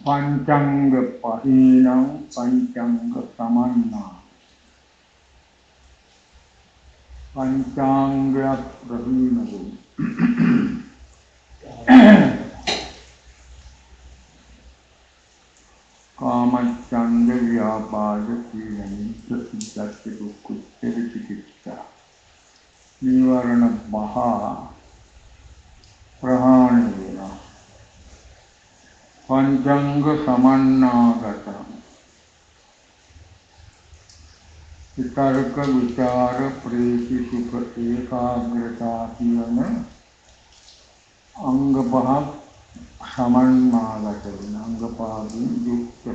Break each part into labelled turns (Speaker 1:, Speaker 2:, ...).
Speaker 1: पंचांग पहीनं पंचांग समन्ना पंचांग प्रहीनो कामचंद व्यापाद चिकित्सा निवारण महा प्रहाणेन पंचांग समन्नागतम् तर्क विचार प्रीति सुख एकाग्रता अंग भाग समन्नागत अंग भाग युक्त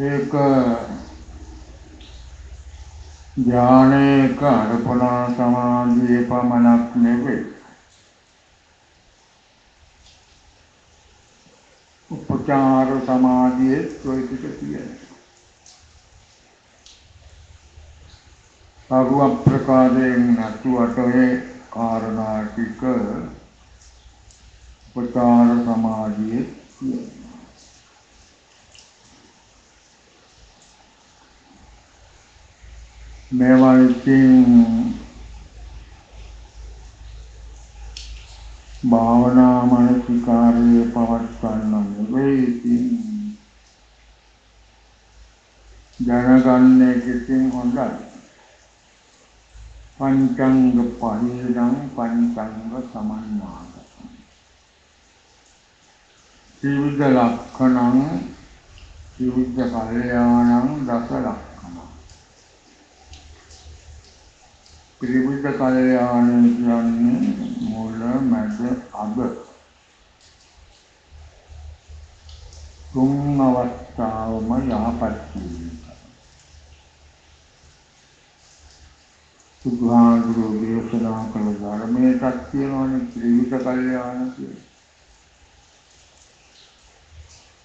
Speaker 1: एक ध्याने कल्पना समाधि पमनक निवे उपचार समाधि सर्व प्रकारेण नतु अटये कारणातिक उपचार समाधि मेवाइकिंग भावना मनसिकारे पवत्तन्न निवेदिं जनगण्य कितिं होंडा पंचांग पहीनं पंचांग समन्नागतम् त्रिविध लक्षणं त्रिविध कल्याणं दश लक्षणं त्रिविध कल्याण मूल मध्य अग तुम अवस्थाओं में यहाँ पर सुधार गुरु देवसना कलदार में सत्य माने त्रिविध कल्याण के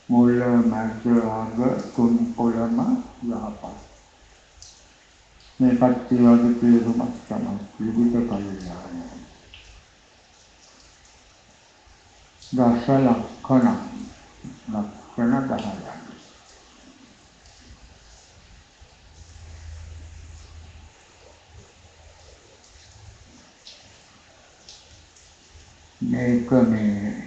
Speaker 1: मूल मध्य अग तुम पुलमा यहाँ पर में सत्य वाद के रुमस्तम त्रिविध कल्याण दश लक्षण लक्षण दहाया एक में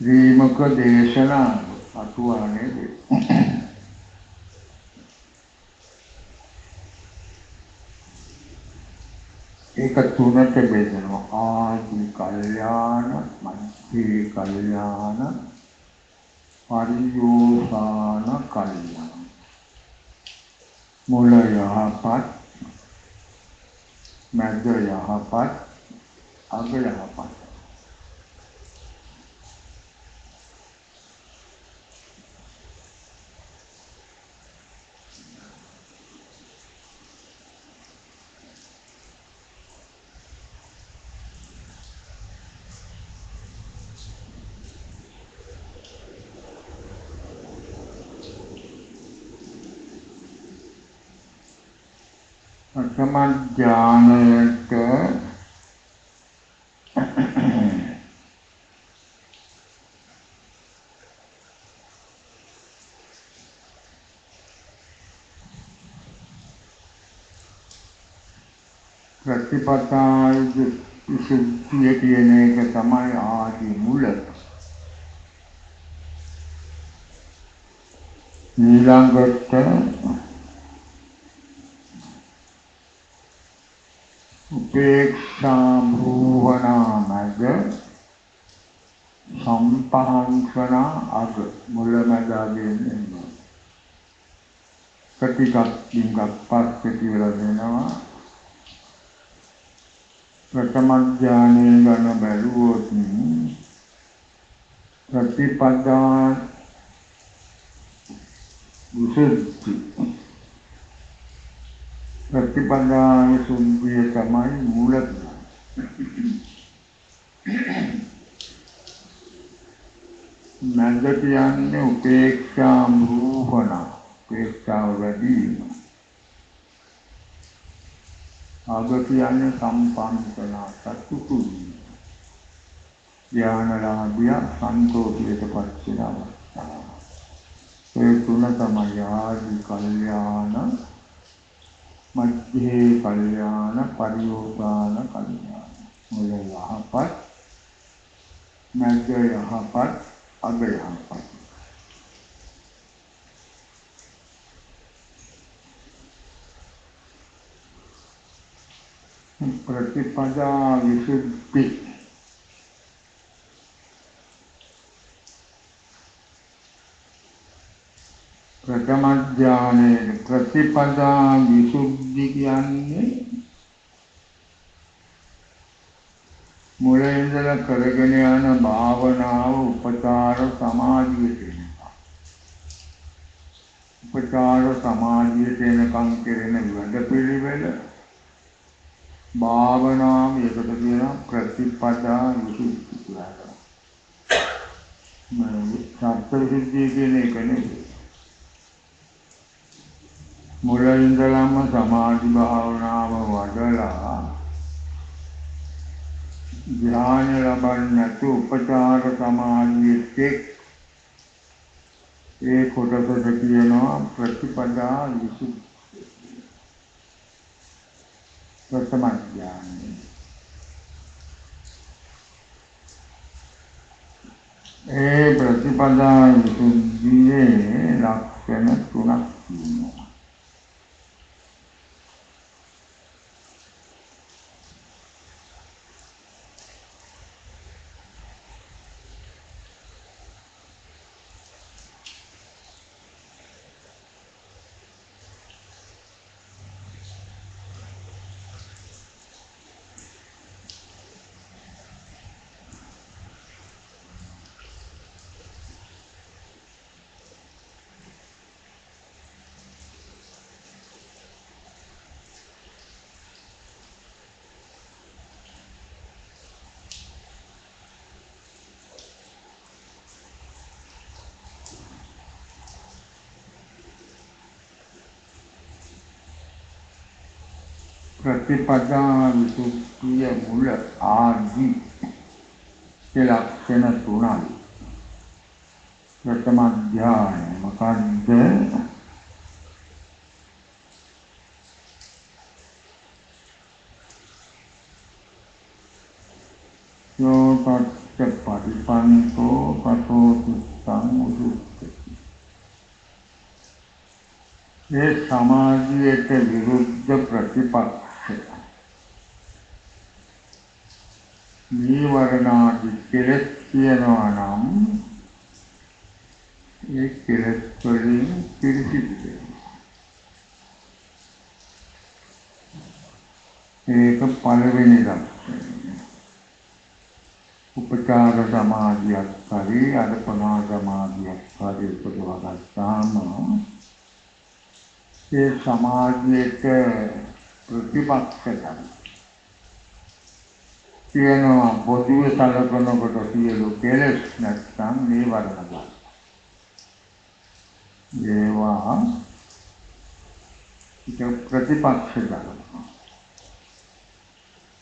Speaker 1: श्रीमुख देशना अतुआने एक तुनत बेदन आदि कल्याण मध्य कल्याण परियोसान कल्याण मूल यहाँ पर मध्य यहाँ पर अग यहाँ पर प्रथम ज्ञानयत प्रतिपदाय शुद्धि देने के समय आदि मूलक नीलांगत उपेक्षा भुवना मग संपांसना अग मूल मजागे ketika tingkat ketiga nama pertama jane gana baru ni प्रतिपदा विशुद्धि प्रतिपदा विशुद्धि समय मूलक नंदतियान्य उपेक्षा भूवना उपेक्षा वदी आगतियान्य संपादना सत्तुकुली ඥානලාභිය සන්තෝෂයටපත් වෙන අවස්ථාව. ඒ තුන තමයි ආදි කල්යාණ, මධ්‍යේ කල්යාණ, පරියෝගාන කල්යාණ. මුල යහපත්, මැද යහපත්, අග යහපත්. ප්‍රතිපදා විසුද්ධි ප්‍රථම ඥානයේ ප්‍රතිපදා විසුද්ධි කියන්නේ මුලින් ඉඳලා කරගෙන යන භාවනාව උපචාර සමාධියට එනවා. උපචාර සමාධියට එනකම් කෙරෙන වැඩපිළිවෙල භාවනාව එකට කියන ප්‍රතිපදා විසුද්ධි කියලා. සත්‍ය විසුද්ධිය කියන එක නෙවෙයි. මුලින් ඉඳලාම සමාධි භාවනාව වඩලා ධ්‍යාන ලබන්නේ නැතු උපචාර සමාධියට ඒ කොටසට කියනවා ප්‍රතිපදා විසුද්ධි. ප්‍රථම ඥානය. ඒ ප්‍රතිපදා විසුද්ධියේ ලක්ෂණ තුනක් තියෙනවා. ප්‍රතිපදා විසුද්ධිය මුල ආදි ලක්ෂණ තුනයි. ප්‍රථම ධ්‍යාන මොකද්ද? යෝපච්ච පරිපන්තෝ පතෝ චිත්තං උදුක්ඛති. ඒ සමාධියට විරුද්ධ ප්‍රතිපක්ෂ නීවරණාදි කෙලෙස් කියනවා නම් ඒ කෙලෙස් වලින් පිරිසිදු ඒක පළවෙනි ලක්ෂණය. උපචාර සමාධියක් හරි අර්පණා සමාධියක් හරි උපදවා ගන්නාම ඒ සමාධියට ප්‍රතිපක්ෂ කරන කියනවා පොදුවේ සලකනකොට සියලු කෙලෙස් නැත්නම් නීවරණ ගන්න. ඒවා ප්‍රතිපක්ෂ කරනවා.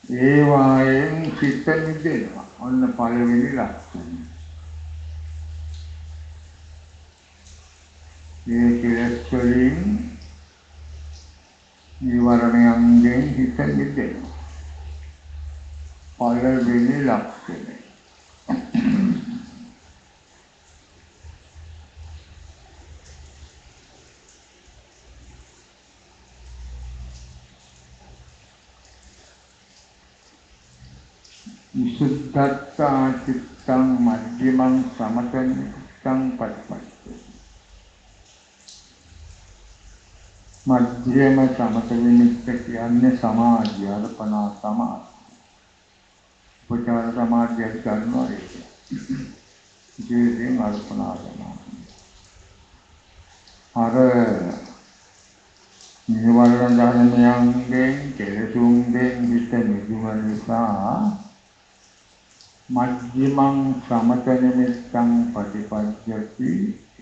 Speaker 1: ඒවායෙන් චිත්ත මිදෙනවා. ඔන්න පළවෙනි ලක්ෂණය. මේ කෙලෙස් වලින් නීවරණයන්ගෙන් චිත්ත මිදෙනවා. පළවෙනි ලක්ෂණය. විසුද්ධත්තා චිත්තං මධ්‍යමං සමතං පටිපට්ඨි. මධ්‍යම සමත විමුක්ත කියන්නේ සමාධිය අර්පණා සමාධි. උපචාර සමාධිය ගන්නවා ඒක. ජීවිතේ අර්පණා සමාධිය. අර නිවර්ණ ධර්මයන්ගෙන් කෙලෙසුන්ගෙන් හිත මිදුම නිසා මධ්‍යමං සමත නිමිත්තං පටිපද්‍යති.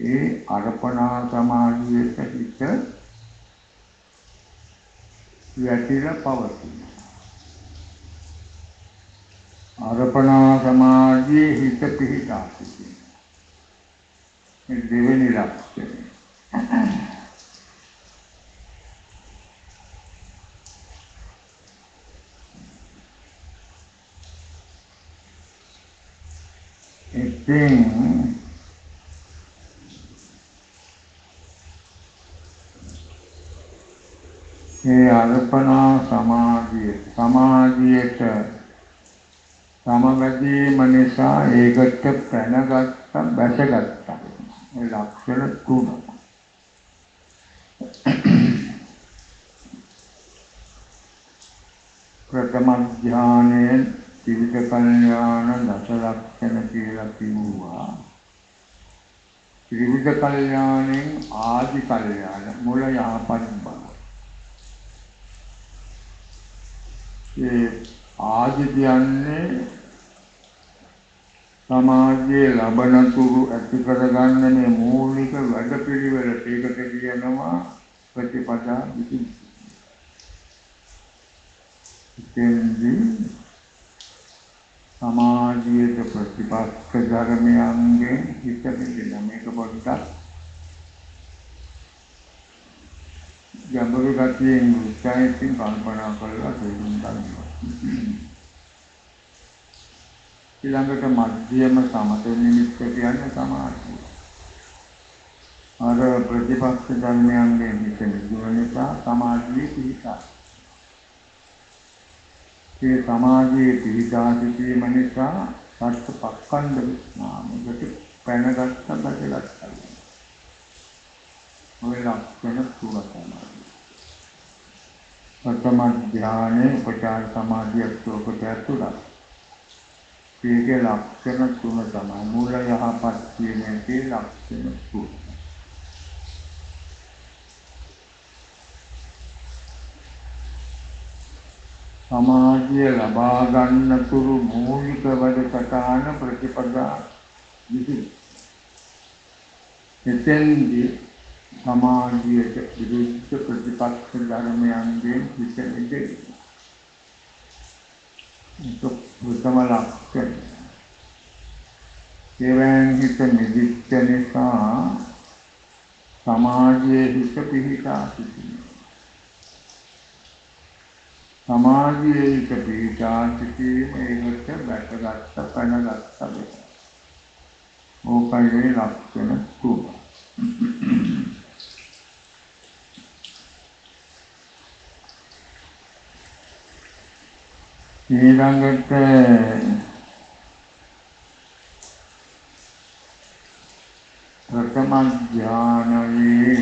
Speaker 1: ඒ අර්පණා සමාධියට හිත වැටිලා පවතින. අර්පණා සමාධිය සමාධියේ හිත පිහිටා සිටින. මේ දෙවෙනි ලක්ෂණය. ඉතින් මේ අර්පණා සමාධියට සමවැදීම නිසා ඒකට පැනගත්තා බැසගත්තා. මේ ලක්ෂණ තුන. ප්‍රථම ඥානයෙන් ත්‍රිවිධ කල්යාණ දස ලක්ෂණ කියලා කිව්වා. ත්‍රිවිධ කල්යාණයෙන් ආදි කල්යාණ මුල යහපත් බව. ඒ ආදි කියන්නේ සමාජයේ ලබන තුරු ඇති කරගන්න මේ මූලික වැඩපිළිවෙලට ඒකට කියනවා ප්‍රතිපදා විසුද්ධි. ඉතින්දී සමාජයේ ප්‍රතිපක්ෂ ධර්මයන්ගෙන් හිත මිදෙන මේක පොඩ්ඩක් ගැඹුරු ගතියෙන් උත්සාහයෙන් කල්පනා කරලා තේරුම් ගන්නවා. ඊළඟට මධ්‍යම සමත නිමිත්ත කියන්නේ සමාධිය. අර ප්‍රතිපක්ෂ ධර්මයන්ගෙන් හිත මිදුණ නිසා සමාධියේ පිහිටා. ඒ සමාධියේ පිහිටා සිටීම නිසා සත්‍ය පක්ඛන්ද විඥානකට පැනගත්ත බැලගත්තා. ඔය ලක්ෂණ තුන තමයි. ප්‍රථම ධානයේ උපචාර සමාධියක් සෝකට ඇතුළත්. ඒකේ ලක්ෂණ තුන තමයි. මූල යහපත් කියන්නේ ලක්ෂණ තුන. සමාධිය ලබා ගන්න තුරු මූලික වැඩසටහන ප්‍රතිපදා විසුද්ධි. එතෙන්දී සමාධියට විරුද්ධ ප්‍රතිපක්ෂ ධර්මයන්ගෙන් හිත මිදෙන්න. ඒක ප්‍රථම ලක්ෂණය. ඒවෙන් හිත මිදිච්ච නිසා සමාධියේ හිත පිහිටා සිටිනවා. සමාධියේ හිත පිහිටා සිටීම ඒකට බැටගත්ත පැනගත්ත වේ. ඕකයි ලක්ෂණ තුන. ඊළඟට ප්‍රථම ඥානයේ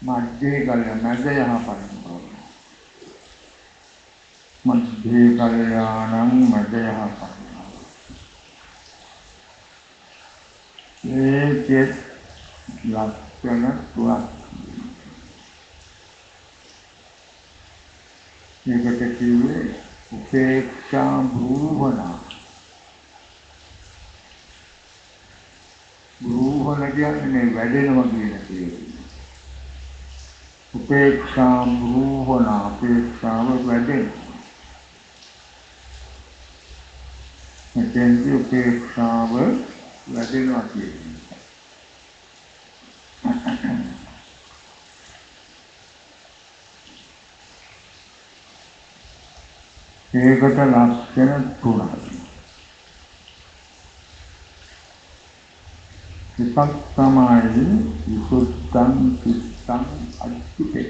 Speaker 1: මධ්‍යේ කල්යාණ මැද යහපත් බව. මධ්‍යේ කල්යාණං මැද යහපත් බව. ඒකේ ලක්ෂණ තුනක්. මේකට කිව්වේ උපේක්ෂා භූවනා. භූවන කියන්නේ වැඩෙනවා කියන එක. උපේක්ෂා භූවනා උපේක්ෂාව වැඩෙන. මෙතෙන්දී උපේක්ෂාව වැඩෙනවා කියන්නේ. ඒකට ලක්ෂණ තුනක්. එකක් තමයි විසුද්ධං චිත්තං අච්චුතේ.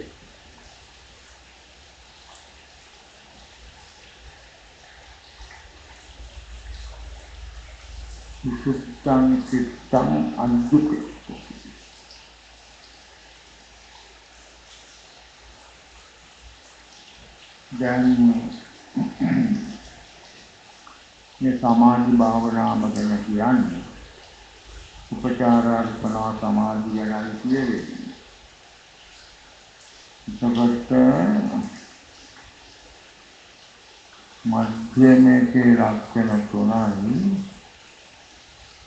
Speaker 1: විසුද්ධං චිත්තං අච්චුතේ. දැන් මේ සමාධි භාවනාව ගැන කියන්නේ උපචාරාර්පණා සමාධිය ගැන කියන්නේ. එතකොට මධ්‍යමයේ ලක්ෂණ තුනයි.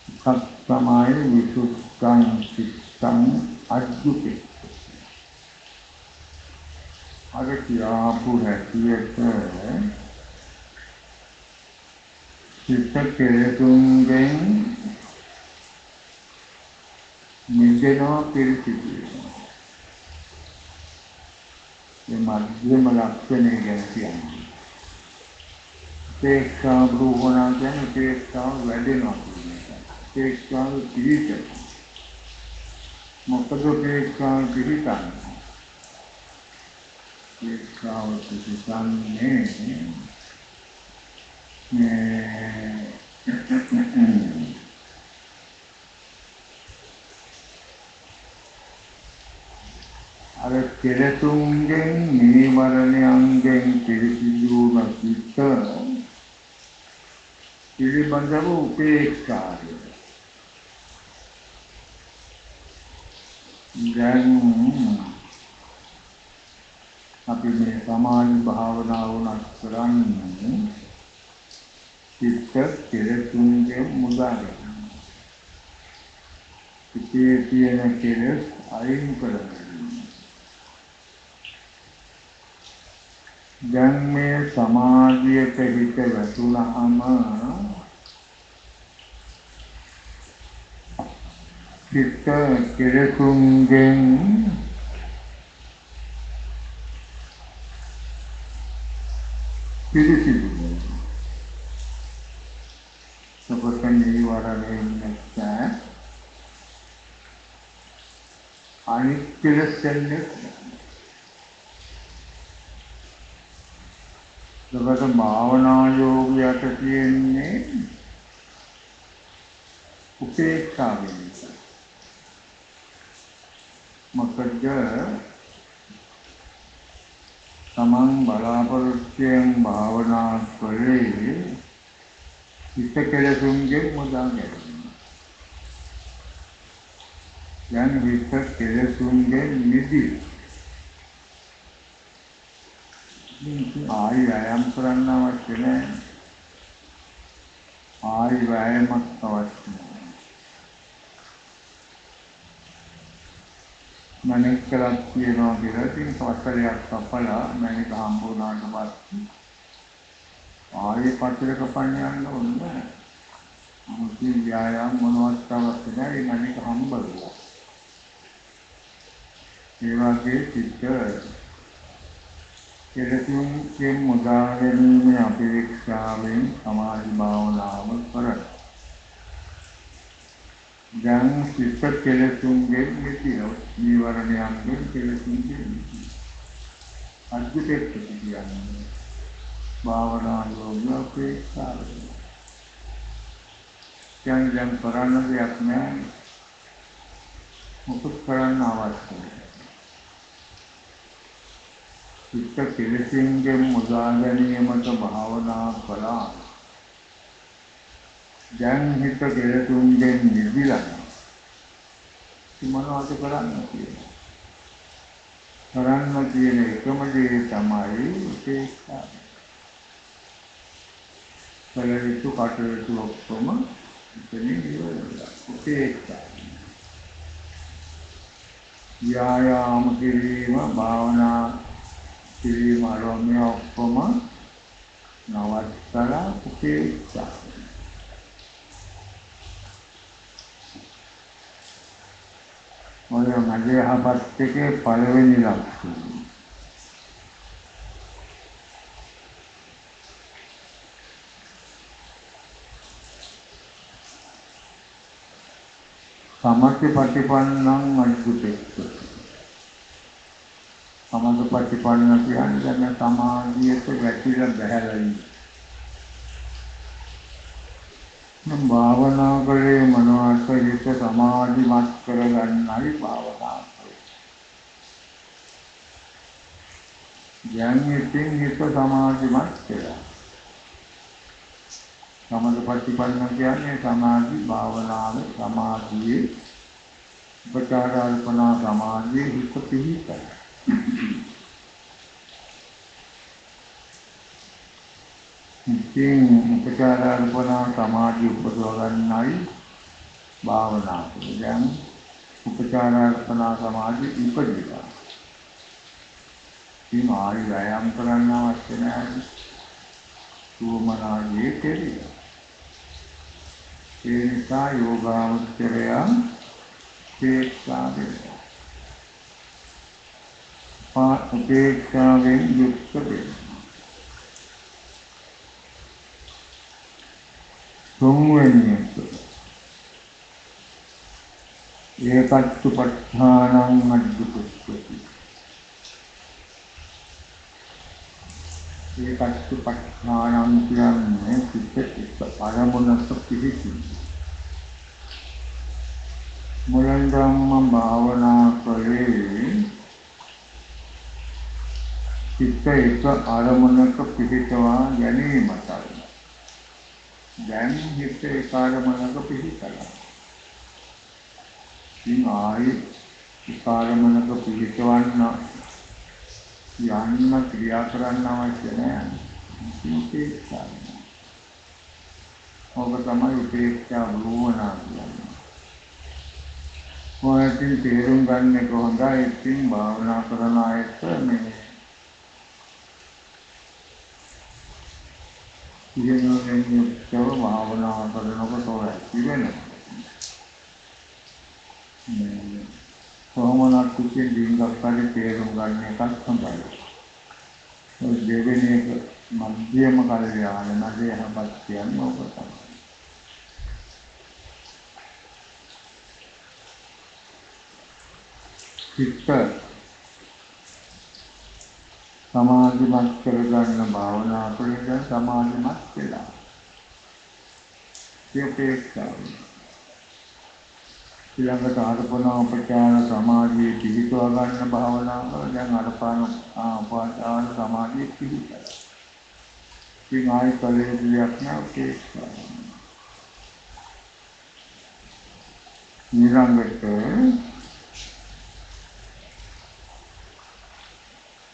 Speaker 1: එකක් තමයි විසුද්ධං චිත්තං අච්චුතේ. අර කියාපු හැටියට සිත කෙලෙසුන්ගෙන් මිදෙනවා පිළිසිදු වෙනවා. මේ මධ්‍යම ලක්ෂණය ගැන කියන්නේ. උපේක්ෂා භ්‍රූහණා කියන්නේ උපේක්ෂාව වැඩෙනවා කියන එක. උපේක්ෂාව පිළිසිදු. මොකද උපේක්ෂාව පිළිසිදු. උපේක්ෂාව පිළිසිදුන්නේ අර කෙලෙසුන්ගෙන් නීවරණයන්ගෙන් පිරිසිදු වන සිත පිළිබඳව උපේක්ෂාවයි. දැන් අපි මේ සමාධි භාවනාව උනත් කරන්නේ සිත කෙලෙසුන්ගෙන් මුදා ගන්න. සිතේ තියෙන කෙලෙස් අයින් කරගන්න. දැන් මේ සමාධියට හිත වැටුණාම සිත කෙලෙසුන්ගෙන් පිරිසිදු වෙනවා. සපතන්නේ වරණයෙන් නැත්නම් අනිත් කෙලෙස්න්නේ සබත භාවනා යෝගයට තියෙන්නේ උපේක්ෂාවෙන්. මොකද තමන් බලාපොරොත්තුෙන් භාවනා කරේ හිත කෙලෙසුන්ගෙන් මුදා ගැනීම. දැන් හිත කෙලෙසුන්ගෙන් මිදී ආයි වෑයම් කරන්න අවශ්‍ය නැහැ. ආයි වෑයමක් අවශ්‍ය නැහැ. මනෙක් කලක් කියනවා කියලා ඉතින් පතරයක් කපලා මනෙක් හම්බ වුණාට පස්සේ ආයේ පතර කපන්න යන්න ඕනේ නැහැ. මුලින් ව්‍යායාම මොනවත් අවශ්‍ය නැහැ. මනෙක් හම්බ වෙලා. ඒ වගේ චිත්ත කෙලෙසුන්ගෙන් මුදා ගැනීමේ අපේක්ෂාවෙන් සමාධි භාවනාව කරයි. දැන් සිත කෙලෙසුන්ගෙන් මිදිනවා. නීවරණයන්ගෙන් කෙලෙසුන්ගෙන් මිදිනවා. අද්භූතයක් කියන්නේ භාවනා යෝග අපේක්ෂාව. දැන් කරන්න දෙයක් නැහැ. මොකක් කරන්න අවශ්‍යයි? සිත කෙලෙසුන්ගෙන් මුදා ගැනීමට භාවනා කළා. දැන් හිත කෙලෙසුන්ගෙන් නිදිලා. මොනවද කරන්න කියන්නේ? කරන්න තියෙන එකම දේ තමයි උපේක්ෂාව. කලිතු කටයුතු ඔක්කොම ඉතින් ඉවරයි. උපේක්ෂාව. ව්‍යායාම කිරීම භාවනා කිරීම ආරම්භය ඔක්කොම නවත්තලා උපේක්ෂා. ඔය මගේ යහපත් එකේ පළවෙනි ලක්ෂණය. සමථ ප්‍රතිපන්නං අද්භූතෙක්ඛ. සමථ ප්‍රතිපන්න කියන්නේ දැන් සමාධියට වැටිලා බහැලා ඉන්නේ. මම භාවනා කරේ මොනවාට හිත සමාධිමත් කරගන්නයි භාවනා කරේ. දැන් ඉතින් හිත සමාධිමත් කරලා. සමථ ප්‍රතිපන්න කියන්නේ සමාධි භාවනාවේ සමාධියේ උපචාරාල්පනා සමාධියේ හිත පිහිටයි. ඉතින් උපචාරාල්පනා සමාධිය උපදව ගන්නයි භාවනා කරන්නේ. දැන් උපචාරාල්පනා සමාධිය ඉපදිලා. ඉතින් ආයි වෑයම් කරන්න අවශ්‍ය නැහැ. සුවමනාගේ කෙරේ. ඒ නිසා යෝගාවචරය උපේක්ෂා වෙනවා. උපේක්ෂාවෙන් යුක්ත වෙනවා. තුන්වෙනියට ඒකච්චුපට්ඨානං අද්දුප්පති. ඒකච්චුපට්ඨානං කියන්නේ සිත එක්ක අරමුණක පිහිටීම. මුලින්ම භාවනා කරේ සිත එක්ක අරමුණක පිහිටවා ගැනීමටයි. දැන් හිත එක්ක අරමුණක පිහිටලා. ඉතින් ආයි එක්ක අරමුණක පිහිටවන්න යන්න ක්‍රියා කරන්න අවශ්‍ය නැහැ. උපේක්ෂා. ඔබ තමයි උපේක්ෂා භූමනා කියන්නේ. ඔයකින් තේරුම් ගන්න කොහොමදයි? ඉතින් භාවනා කරන අයට මේ ඉගෙනගෙන යුක්තව භාවනා කරනකොට ඔය ඉගෙනගන්න. මේ කොහොමද කුසින් දින්ගක් හරි තේරුම් ගන්න එකත් හොඳයි. ඔය දෙවෙනි එක මධ්‍යම කල්යාණ නැදේ හපත් කියන්නේ ඔබ තමයි. චිත්ත සමාධිමත් කරගන්න භාවනා කරලා සමාධිමත් වෙලා. ඒකේක්ෂාව. ඊළඟට ආරපණෝපචාර සමාධිය පිහිටවා ගන්න භාවනා කරලා දැන් ආරපණ සමාධිය පිහිටලා. ඉතින් ආයි කලෙදියක් නැහැ ඊළඟට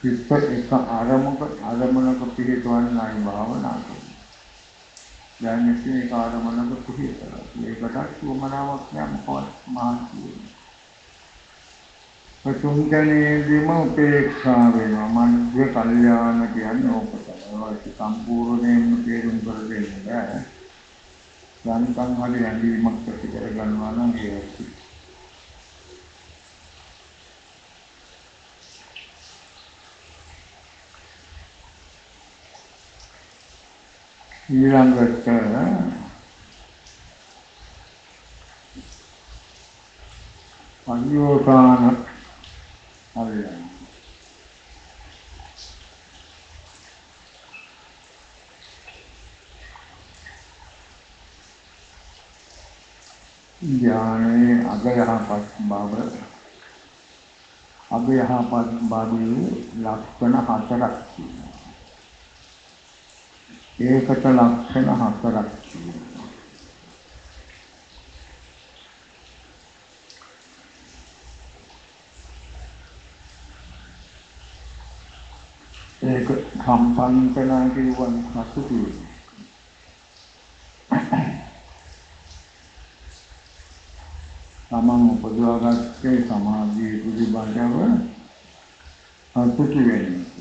Speaker 1: චිත්ත එක අරමුණක පිහිටවන්නයි භාවනා කරන්නේ. දැන් ඉතින් ඒක ආරමුණක පිහිටලා. ඒකට සුවමනාවක් යම්කවත් මහන්සි වෙනවා. තුන්වෙනිදීම උපේක්ෂා වෙනවා. මධ්‍ය කල්යාණ කියන්නේ ඕක තමයි. ඒක සම්පූර්ණයෙන්ම තේරුම් කර දෙන්න බෑ. යන්තම් හරි ඇඳීමක් ඇති කර ගන්නවා නම් ඒක ඊළඟට අන්‍යෝකාන හරියන ඥානයේ අගයහපත් බව බාබුවේ ලක්ෂණ හතරක් තියෙනවා. ඒකට ලක්ෂණ හතරක් තියෙනවා. ඒක සම්පන්නකනා කියවන් හසුතුයි. තමන් උපදවාගත්තේ සමාධිය පිළිබඳව හසුතු වෙන්නේ.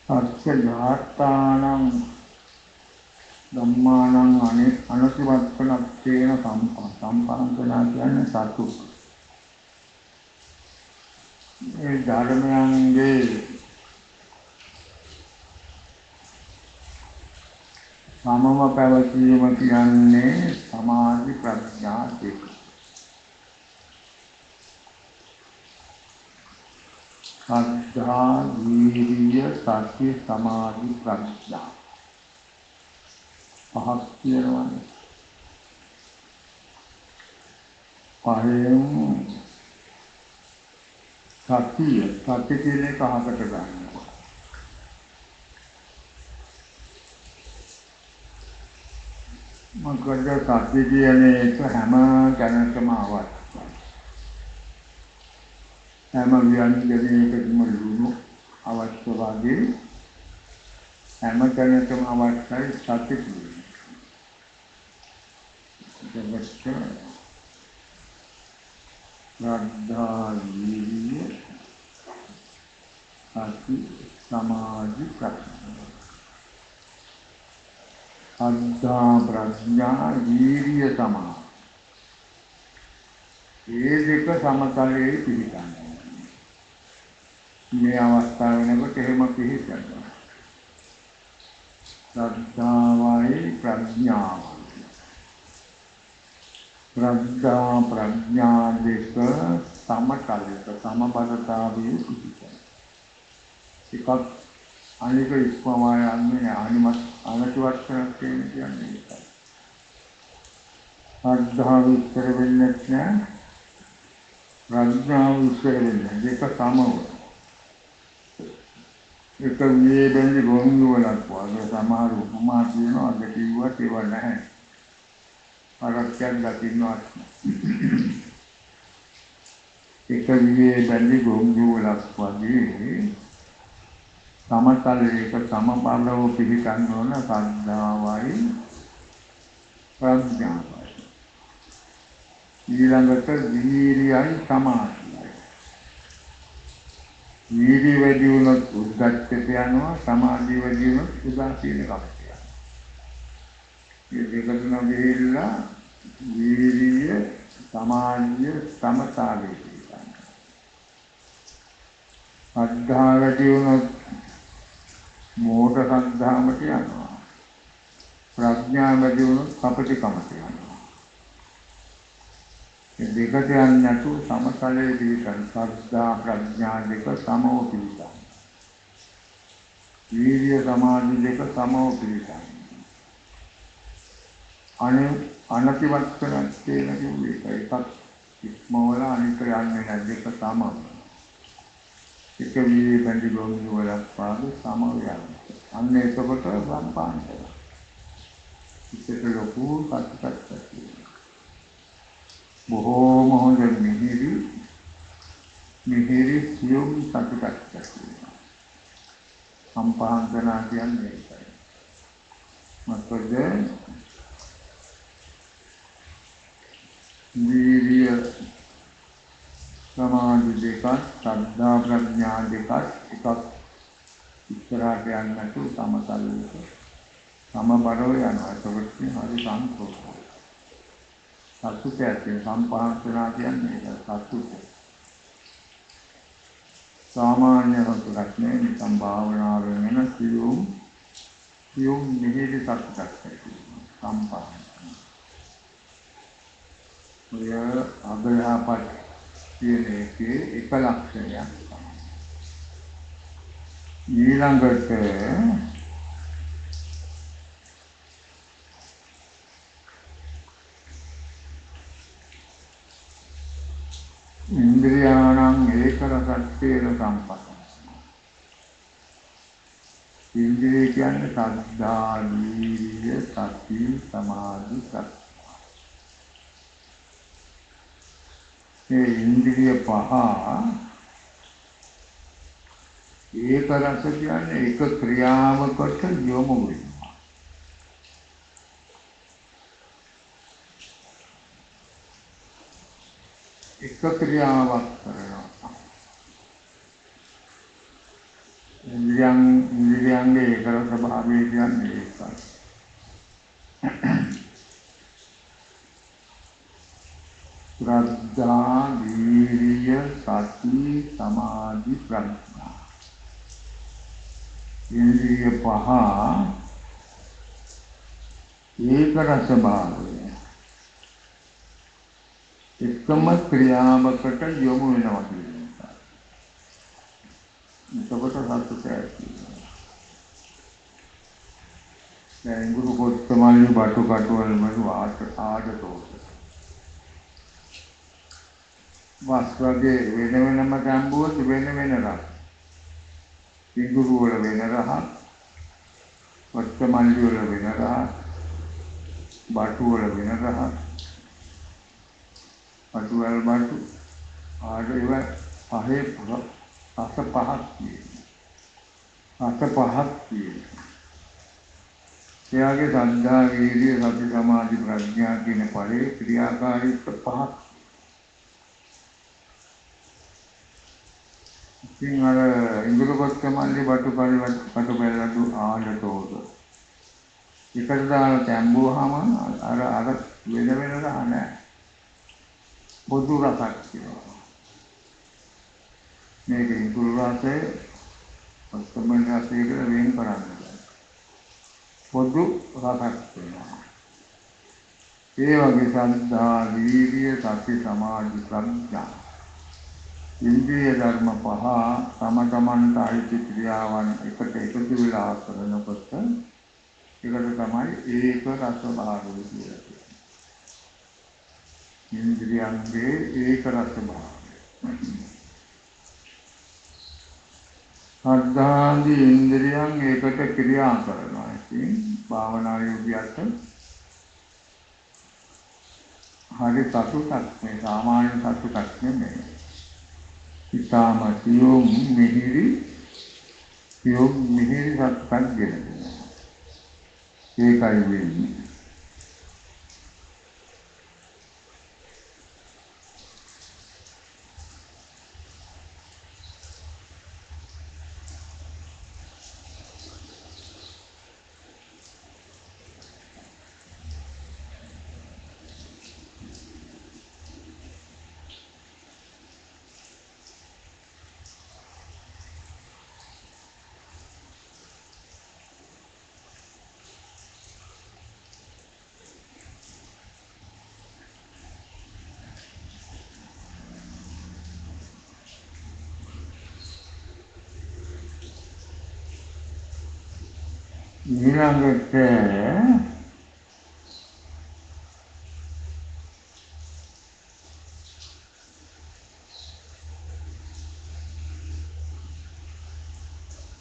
Speaker 1: අත්ථානං ධම්මානං අනතිවත්තනත්තේන සම්පන්නනා කියන්නේ සතු. ඒ ධර්මයන්ගේ සමම පැවතීම කියන්නේ සමාධි ප්‍රඥා දෙක. සද්ධා, වීර්ය, සති, සමාධි, ප්‍රඥා. පහක් කියනවානේ. පහෙන් සතිය කියන එක අහකට ගන්නවා. මොකද සතිය කියන එක හැම තැනකම අවශ්‍යයි. හැම ව්‍යංජනයකටම ලුණු අවශ්‍ය වගේ හැම තැනකම අවශ්‍යයි සතිය කියන්නේ. ශ්‍රද්ධා, වීර්ය, සති, සමාධි, ප්‍රඥා. ශ්‍රද්ධා, ප්‍රඥා, වීර්ය, සමාධි. මේ දෙක සමතලයේ පිහිටන්නේ. මේ අවස්ථාව වෙනකොට එහෙම පිහිටනවා. ශ්‍රද්ධාවයි ප්‍රඥාවයි. ශ්‍රද්ධා, ප්‍රඥා දෙක සමතලයක සමබරතාවයේ පිහිටනවා. එකක් අනික ඉක්මවා යන්නේ අනතිවත් කියන්නේ ඒකයි. ශ්‍රද්ධාව විස්තර වෙන්නේ නැහැ. ප්‍රඥාව විස්තර වෙන්නේ දෙක සමව. එක වියේ බැඳි ගොනු වලක් වගේ සමහර උපමා කියනවා අද කිව්වත් ඒව නැහැ. අරක්යක් දකින්නවා. එක වියේ බැඳි ගොනු වලක් වගේ සමතලයක සමබරව පිළිගන්න ඕන සද්ධාවයි ප්‍රඥාවයි. ඊළඟට වීර්යයි සමාධියයි. වීර්ය වැඩි වුණොත් උද්දච්චයට යනවා, සමාධිය වැඩි වුණොත් උදාසීන කමට යනවා. මේ දෙක තුන ගිහිල්ලා වීර්ය සමාධිය සමතාවයේ තියෙනවා. අද්ධා වැඩි වුණොත් මෝඩ සද්ධාමට යනවා. ප්‍රඥා වැඩි වුණොත් කපටිකමට යනවා. මේ දෙක යන්නේ නැතුව සමතලයේ පිහිටන් සද්ධා ප්‍රඥා දෙක සමව පිහිටන්. වීර්ය සමාධි දෙක සමව පිහිටන්. අනතිවත් කරන්නේ කියන්නේ එකක් ඉක්මවල අනික යන්නේ නැහැ දෙක සමව. එක වීර්ය බැඳි ගොනු වලක් පාදු සමව යනවා. අන්න එතකොට සම්පාන්තය. ඉතින් ලොකු සත්‍යයක් තියෙනවා. බොහෝම හොඳ මිහිරි සියුම් සත්‍යයක් තියෙනවා. සම්පාන්තනා කියන්නේ ඒකයි. මොකද වීර්ය සමාධි දෙකක් ශ්‍රද්ධා ප්‍රඥා දෙකක් එකක් ඉස්සරහට යන්නේ නැතුව සමතලයක සමබරව යනවා. ඒකත් හරි සන්තෝෂයි. සතුටක් සම්පාදනා කියන්නේ සතුට. සාමාන්‍ය සතුටක් නෙවෙයි නිකම් භාවනාවෙන් එන සියුම් මිහිරි සතුටක් සම්පාදනා. ඔය අභයහපත් කියන එකේ එක ලක්ෂණයක් තමයි. ඊළඟට ඉන්ද්‍රියාණං ඒක රසත්තේන සම්පතං. ඉන්ද්‍රිය කියන්නේ සද්ධා, වීර්ය, සති, සමාධි, ප්‍රඥා. මේ ඉන්ද්‍රිය පහ ඒක රස කියන්නේ එක ක්‍රියාවකට යොමු වෙනවා. එක ක්‍රියාවක් කරනවා. ඉන්ද්‍රියන්ගේ ඒක ස්වභාවය කියන්නේ ඒකයි. ශ්‍රද්ධා, වීර්ය, සති, සමාධි, ප්‍රඥා. ඉන්ද්‍රිය පහ ඒක රස භාවය එකම ක්‍රියාවකට යොමු වෙනවා කියන එක. එතකොට සතුට ඇති වෙනවා. දැන් ගුරු කොත්තමල්ලි බටු කටවල වල ආඩතෝස. වස් වගේ වෙන වෙනම ගැඹුවොත් වෙන වෙන රස. ඉඟුරු වල වෙන රහ, කොත්තමල්ලි වල වෙන රහ, බටු වල වෙන රහ, බටු වල බටු ආඩේව පහේ රස පහක් තියෙනවා. රස පහක් තියෙනවා. එයාගේ සද්ධා, වීර්ය, සති, සමාධි, ප්‍රඥා කියන ඵලයේ ක්‍රියාකාරීත්ව පහක්. ඉතින් අර ඉඟුරු කොත්තමල්ලි බටු බැලලු ආඩතෝද. එකට දාලා තැඹුවාම අර වෙන වෙන රහ නැහැ. පොදු රසක් තියෙනවා. මේක ඉඟුරු රසය කොත්තමල්ලි රසය කියලා වෙන් කරන්න බෑ. පොදු රසක් තියෙනවා. ඒ වගේ සද්ධා, වීර්ය, සති, සමාධි, ප්‍රඥා ඉන්ද්‍රිය ධර්ම පහ තම තමන්ට අයිති ක්‍රියාවන් එකට එකතු වෙලා කරනකොට ඒකට තමයි ඒක රස භාවය කියලා කියන්නේ. ඉන්ද්‍රියන්ගේ ඒක රස භාවය. සද්ධාදී ඉන්ද්‍රියන් ඒකට ක්‍රියා කරනවා. ඉතින් භාවනා යෝගියට හරි සතුටක් මේ සාමාන්‍ය සතුටක් නෙමෙයි. ඉතාම සියුම් මිහිරි සත්‍යක් ගෙනෙනවා. ඒකයි වෙන්නේ. ඊළඟට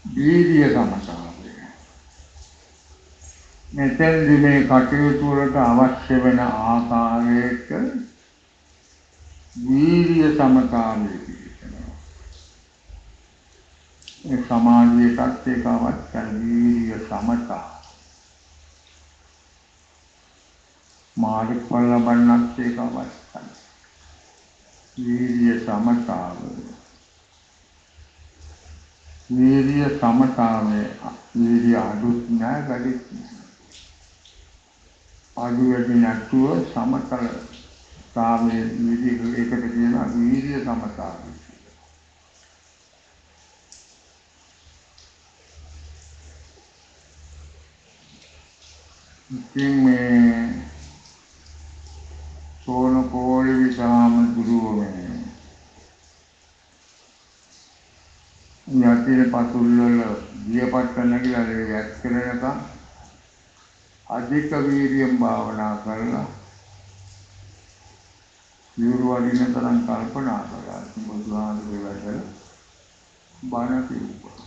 Speaker 1: වීර්ය සමතාවය. මෙතෙන්දී මේ කටයුතු වලට අවශ්‍ය වෙන ආකාරයට වීර්ය සමතාවය කියනවා. ඒ සමාධියටත් ඒක අවශ්‍යයි. වීර්ය සමතා. මාර්ගඵල ලබන්නත් ඒක අවශ්‍යයි. වීර්ය සමතාවය. වීර්ය සමතාවය. වීර්ය අඩුත් නැහැ, වැඩිත් නැහැ. අඩු වැඩි නැතුව සමතල සාමයේ වීර්ය ඒකට කියනවා වීර්ය සමතාවය. ඉතින් මේ සෝනපෝලි විසාම දුරුවනේ යටින පතුල් වල දියපත් නැගිලා වැක් කරනකම් අධික වීර්යම් භාවනා කරලා යුරු වඩින තරම් කල්පනා කරලා බුදුහාමුදුරුවෝ වැඩ බණ කිව්වා.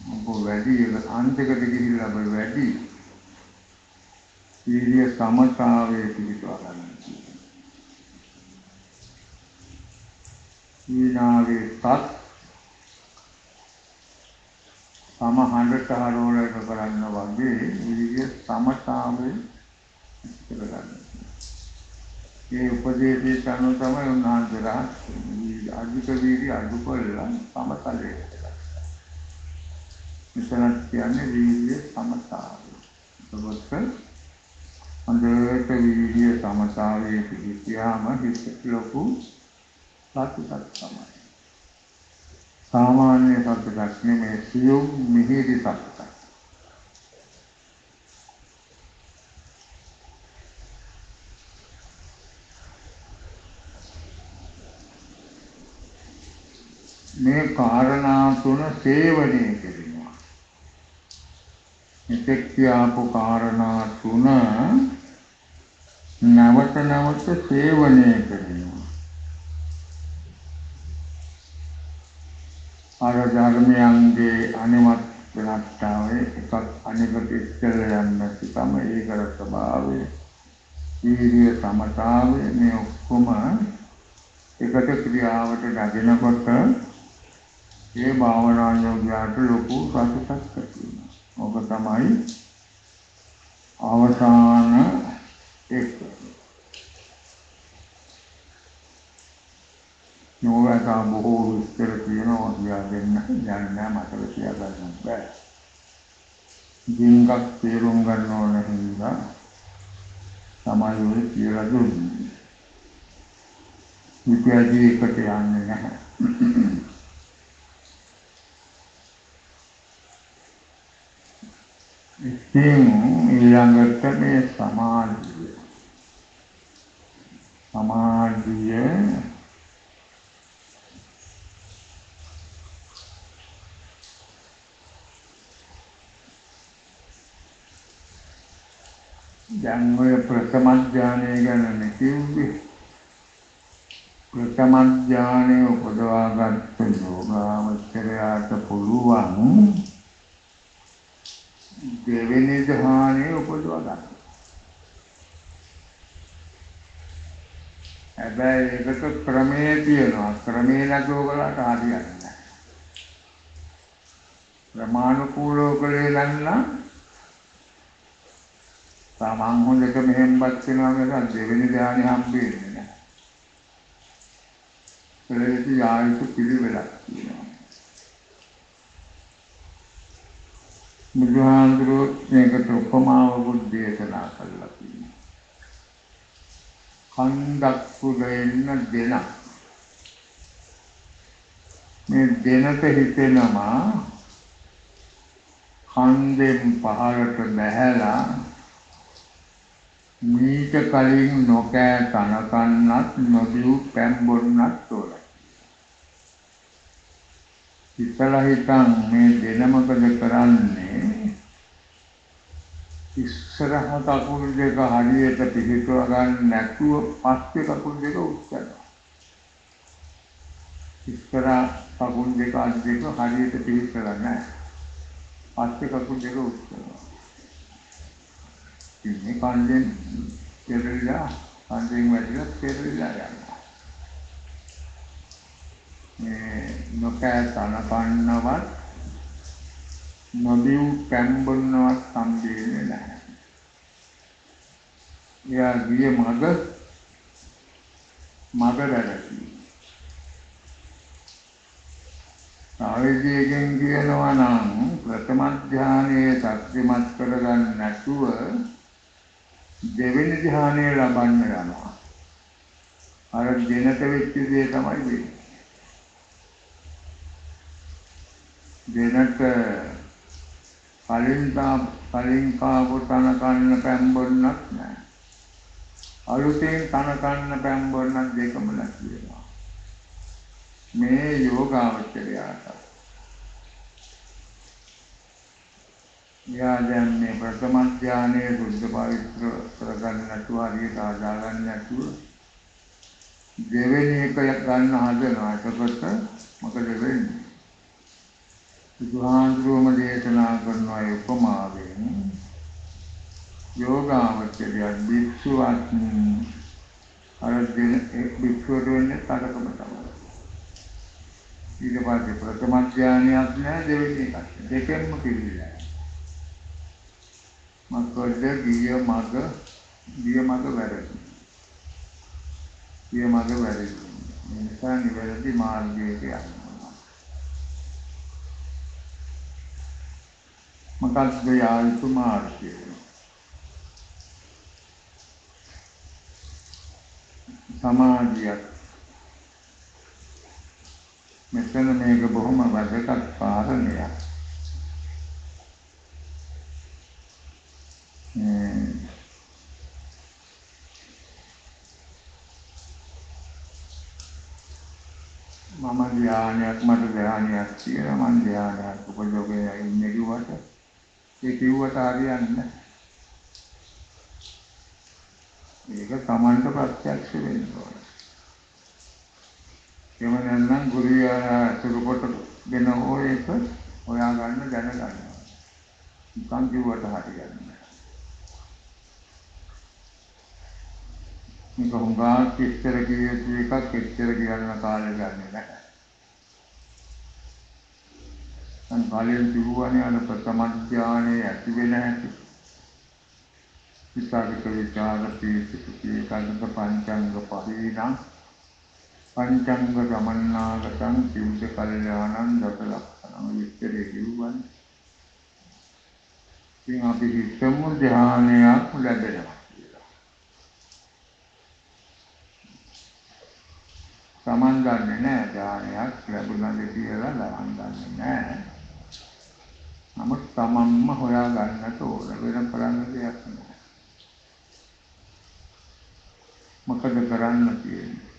Speaker 1: ඔබ වැඩි අන්තිකට ගිහිල්ලා ඔබ වැඩි වීර්ය සමතාවයේ පිළිපදවා ගන්න. ඊනාවේ තත් සමහඬට හරවලක කරන්න වගේ වීර්ය සමතාවයේ කරගන්න. ඒ උපදේශයේ අනුව තමයි උන්වහන්සේලා අධික වීර්ය අඩු කරලා සමතලයේ මෙතන කියන්නේ වීර්ය සමතාවය. ඒකත් අන්දරට වීර්ය සමතාවයේ පිළිපියාම හිත ලොකු සතුටක් තමයි. සාමාන්‍ය සතුටක් නෙමෙයි, සියුම් මිහිරි සතුටක්. මේ කාරණා තුන සේවනය කරනවා. මෙතෙක් කියපු කාරණා තුන නැවත නැවත සේවනය කරනවා. අර ධර්මයන්ගේ අනිමත් වෙනස්තාවය එකක් අනිකට ඉස්සෙල්ලා යන්න නැතිකම ඒකර ස්වභාවය වීර්ය සමතාවය මේ ඔක්කොම එකට ක්‍රියාවට නැගෙනකොට ඒ භාවනා යෝග්‍යයට ලොකු සතුටක් ඇති වෙනවා. ඔබ තමයි අවසාන එක. නෝරක බොහෝ විස්තර කියනවා කියලා දෙන්න යන්න මතක තියාගන්න බෑ. ජීංගක් තේරුම් ගන්න ඕන හින්දා තමයි ඔය කියලා දුන්නේ. විද්‍යාවේ එකට යන්නේ නැහැ. ඉතින් ඊළඟට මේ සමාධිය දැන් ඔය ප්‍රථම ඥානය ගැන කිව්වේ. ප්‍රථම ඥානය උපදවාගත්ත යෝගාවචරයට පුළුවන් දෙවෙනි ධ්‍යානය උපදවා ගන්න. හැබැයි ඒකට ක්‍රමයේ තියෙනවා. ක්‍රමේ නැතුව කළාට හරියන්නේ නැහැ. ප්‍රමාණිකූලව කලේ නම් තමන් හොඳට මෙහෙම්පත් වෙනවා මිසක් දෙවෙනි ධ්‍යානෙ හම්බෙන්නේ නැහැ. ඒකෙදි ආයුෂ පිළිවෙලක් තියෙනවා. බුදුහාමුදුරුවෝ මේකට උපමාවකුත් දේශනා කළා තියෙනවා. කන්දක් පුදෙන්න දෙන. මේ දෙනට හිතෙනවා කන්දෙන් පහළට බැහැලා මීට කලින් නොකෑ තනකන්නත් නොදිව් පැම්බොන්නත් ඕන. ඉතලා හිතන් මේ දෙන මොකද කරන්නේ? ඉස්සරහ කකුල් දෙක හරියට පිහිටව ගන්න නැතුව පස්සේ කකුල් දෙක උස්සනවා. ඉස්සරහ කකුල් දෙක හරියට පිහිටලා නැහැ. පස්සේ කකුල් දෙක උස්සනවා. ඉන්නේ කන්දෙන් පෙරලිලා කන්දෙන් වැටිලා පෙරලිලා යනවා. මේ නොකෑ තනකන්නවත් නොදිව් පැම්බොන්නවත් සම්බේන්නේ නැහැ. එයා ගිය මග වැරදි. ආයේජයෙන් කියනවා නම් ප්‍රථම ධ්‍යානයේ ශක්තිමත් කරගන්න නැතුව දෙවෙනි ධ්‍යානය ලබන්න යනවා. අර දෙනට වෙච්ච දේ තමයි වෙන්නේ. දෙනට කලින් කාපු තන කන්න පැම්බොන්නක් නැහැ. අලුතෙන් තන කන්න පැම්බොන්නක් දෙකම නැති වෙනවා. මේ යෝගාවචරයට යාදන් මේ ප්‍රථම ඥානයේ සුද්ධ පවිත්‍ර කරගන්න නැතුව හරියට ආදාගන්න නැතුව දෙවෙනි එක ගන්න හදනවා. එතකොට මොකද වෙන්නේ? බුදුහාමුදුරුවෝම දේශනා කරන උපමාවෙන් යෝගාවචරය භික්ෂුවක් අර භික්ෂුවට වෙන්නේ තරකම තමයි. ඊට පස්සේ ප්‍රථම ඥානයක් නැහැ දෙවෙනි එකක්. දෙකෙන්ම පිළිලා. මොකද ගිය මග වැරදි. ගිය මග වැරදි. මේ නිසා නිවැරදි මාර්ගයට යනවා. මොකක්ද යායුතු මාර්ගය? සමාධිය. මෙතන මේක බොහොම වැදගත් කාරණයක්. මම ධ්‍යානයක් මට ධ්‍යානයක් කියලා මං ධ්‍යානයක් උපදෝගෙන ඉන්නේ කිව්වට ඒ කිව්වට හරියන්නේ නැහැ. ඒක සමන්ත ප්‍රත්‍යක්ෂ වෙන්න ඕනේ. එහෙම නැත්නම් ගුරුයා අසුරු කොටගෙන හෝ ඒක හොයා ගන්න දැනගන්න. නිකන් කිව්වට හරියන්නේ නැහැ. මේක හුඟා කිච්චර කියේ එකක් කිච්චර කියන්න කාලේ ගන්නේ නැහැ. සංකාලයෙන් තිබුණේ අර ප්‍රථම ඥානයේ ඇති වෙන හැටි. විචාරික විචාර පීතිපී කාන්ත පංචංග පරිණාම පංචංග ගමන්නාගතං සිව්ද කල්යාණං දස ලක්ෂණං විස්තරේ කිව්වනේ. ඉතින් අපි හිතමු ධ්‍යානයක් ලැබෙනවා කියලා. Taman දන්නේ නැහැ ධ්‍යානයක් ලැබුණාද කියලා Taman දන්නේ නැහැ. නමුත් Tamanම හොයා ගන්නට ඕන වෙන කරන්න දෙයක් නැහැ. මොකද කරන්න තියෙන්නේ?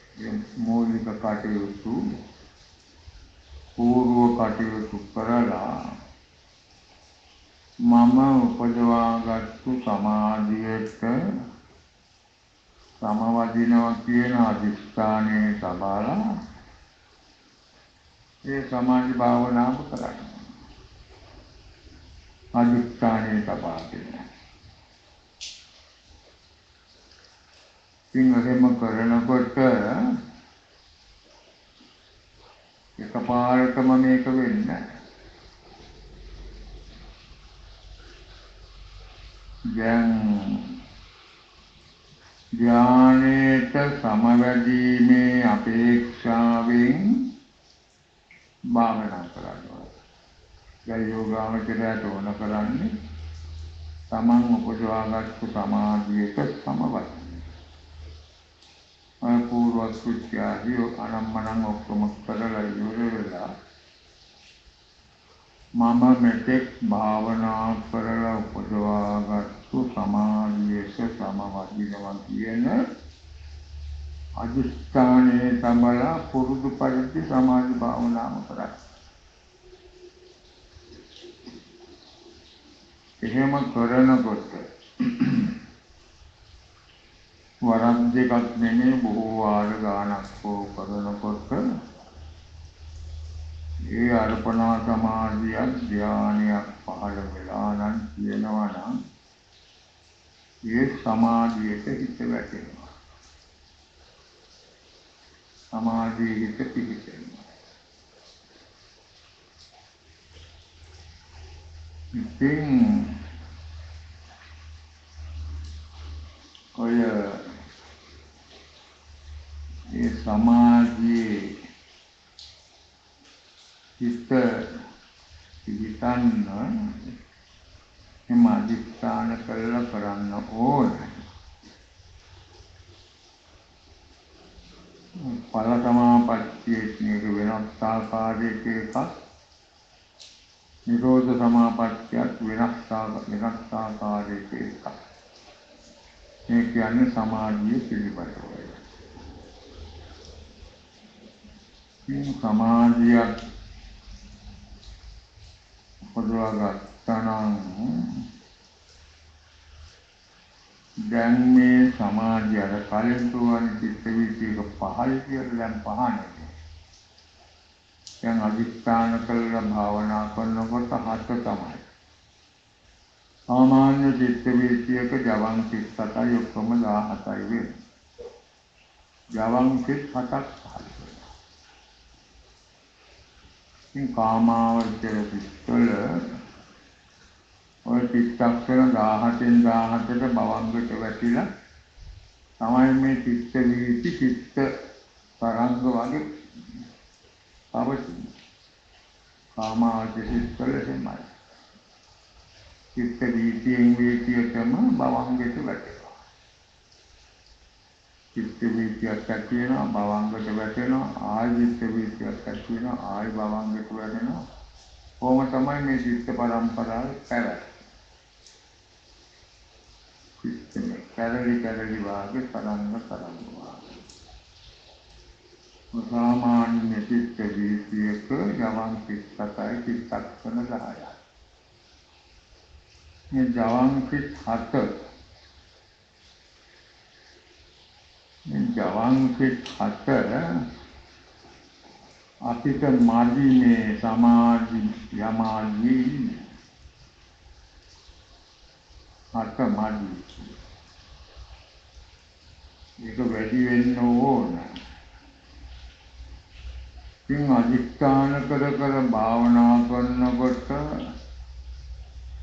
Speaker 1: මූලික කටයුතු පූර්ව කටයුතු කරලා මම උපදවාගත්තු සමාධියට සමවදිනවා කියන අධිෂ්ඨානයේ සබාලා ඒ සමාධි භාවනාව කරන්න. අධිෂ්ඨානයේ සබාගෙන. එහෙම කරනකොට එකපාරටම මේක වෙන්නේ නැහැ. දැන් ධ්‍යානයට සමවැදීමේ අපේක්ෂාවෙන් භාවනා කරනවා. දැන් යෝගාවචරයට ඕන කරන්නේ තමන් උපදවාගත්තු සමාධියට සමවදින්න. පූර්ව සුත්‍යාදී අනම්මනම් ඔක්කොම කරලා ඉවර වෙලා මම මෙතෙක් භාවනා කරලා උපදවාගත්තු සමාධියට සමවදිනවා කියන අදිස්ථානයේ සම්බලා පුරුදු පරිදි සමාධි භාවනාව කරා. එහෙම කරනකොට වරක් දෙකක් නෙමෙයි බොහෝ වාර ගානක් කරනකොට ඒ අර්පණා සමාධියක් ධානයක් පහළ වෙලා නම් කියනවා නම් ඒ සමාධියට හිත වැටෙනවා. සමාධියේ හිත පිහිටෙනවා. ඉතින් ඔය ඒ සමාධියේ හිත පිහිටන්න එම අධිෂ්ඨාන කරලා කරන්න ඕනේ. ඵල සමාපත්තියේ වෙනස් ආකාරයක එකක් නිරෝධ සමාපත්තියක් වෙනස් ආකාරයක එකක්. මේ කියන්නේ සමාධිය පිළිබඳව. මේ සමාධියක් උපදවාගත්තනම් දැන් මේ සමාධිය අර කලින් තුවන චිත්ත වීතියක පහළ කියලා දැන් පහනේ. දැන් අධිෂ්ඨාන කරලා භාවනා කරනකොට හත තමයි. සාමාන්‍ය චිත්ත වීතියක ජවන් සිත් 7යි ඔක්කොම 17යි වෙන්නේ. ජවන් සිත් 7ක් පහළ වෙනවා. ඉතින් කාමාවචර සිත්වල ඔය චිත්තක්ෂර 17න් 17ට භවංගයට වැටිලා තමයි මේ චිත්ත වීති චිත්ත තරංග වගේ පවතින. කාමාවචර සිත්වල එමය. චිත්ත වීතියෙන් වීතියටම භවංගයට වැටෙනවා. චිත්ත වීතියක් ඇති වෙනවා භවංගයට වැටෙනවා ආයි චිත්ත වීතියක් ඇති වෙනවා ආයි භවංගයට වැටෙනවා. කොහොම තමයි මේ චිත්ත පරම්පරාව පැවැත්වෙන්නේ. චිත්තේ කැරලි වාගේ තරංග වාගේ. सामान्य चित्त वीतियक जवान चित्त कताई चित्तक्षण 10යි. මේ ජවන් සිත් 7 මේ ජවන් සිත් 7 අපිට මාදි මේ සමාධි යමාදි හත මාදි ඒක වැඩි වෙන්න ඕන. ඉතින් අධිෂ්ඨාන කර කර භාවනා කරනකොට